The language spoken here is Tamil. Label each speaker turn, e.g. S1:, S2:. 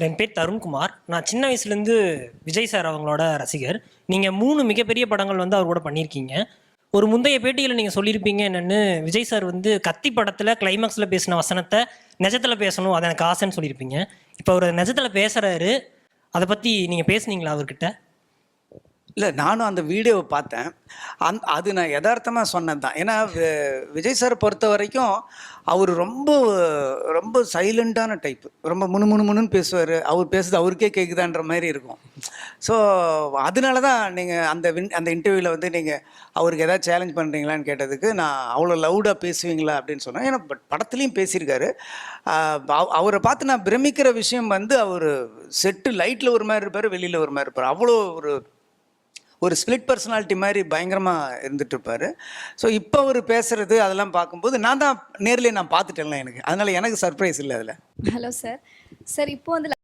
S1: என் பேர் தருண்குமார். நான் சின்ன வயசுலேருந்து விஜய் சார் அவங்களோட ரசிகர். நீங்கள் 3 மிகப்பெரிய படங்கள் வந்து அவர் கூட பண்ணியிருக்கீங்க. ஒரு முந்தைய பேட்டியில் நீங்கள் சொல்லியிருப்பீங்க என்னென்னு, விஜய் சார் வந்து கத்தி படத்தில் கிளைமாக்ஸில் பேசின வசனத்தை நிஜத்தில் பேசணும், அது எனக்கு ஆசைன்னு சொல்லியிருப்பீங்க. இப்போ அவர் நிஜத்தில் பேசுகிறாரு, அதை பற்றி நீங்கள் பேசுனீங்களா அவர்கிட்ட?
S2: இல்லை, நானும் அந்த வீடியோவை பார்த்தேன். அது நான் யதார்த்தமாக சொன்னது தான். ஏன்னா விஜய் சாரை பொறுத்த வரைக்கும் அவர் ரொம்ப ரொம்ப சைலண்ட்டான டைப்பு. ரொம்ப முணுமுணுன்னு பேசுவார். அவர் பேசுறது அவருக்கே கேட்குதான்ற மாதிரி இருக்கும். ஸோ அதனால தான் நீங்கள் அந்த இன்டர்வியூவில் வந்து நீங்கள் அவருக்கு எதாவது சேலஞ்ச் பண்ணுறீங்களான்னு கேட்டதுக்கு, நான் அவ்வளோ லவுடாக பேசுவீங்களா அப்படின்னு சொன்னேன். ஏன்னா படத்துலேயும் பேசியிருக்காரு. அவரை பார்த்து நான் பிரமிக்கிற விஷயம் வந்து, அவர் செட்டு லைட்டில் ஒரு மாதிரி இருப்பார், வெளியில் ஒரு மாதிரி இருப்பார். அவ்வளோ ஒரு ஸ்பிளிட் பர்சனாலிட்டி மாதிரி பயங்கரமாக இருந்துகிட்ருப்பார். ஸோ இப்போ அவர் பேசுகிறது அதெல்லாம் பார்க்கும்போது நான் தான் நேர்லேயே நான் பார்த்துட்டேன்ல எனக்கு. அதனால் எனக்கு சர்ப்ரைஸ் இல்லை அதில்.
S3: Hello sir. சார் இப்போ வந்து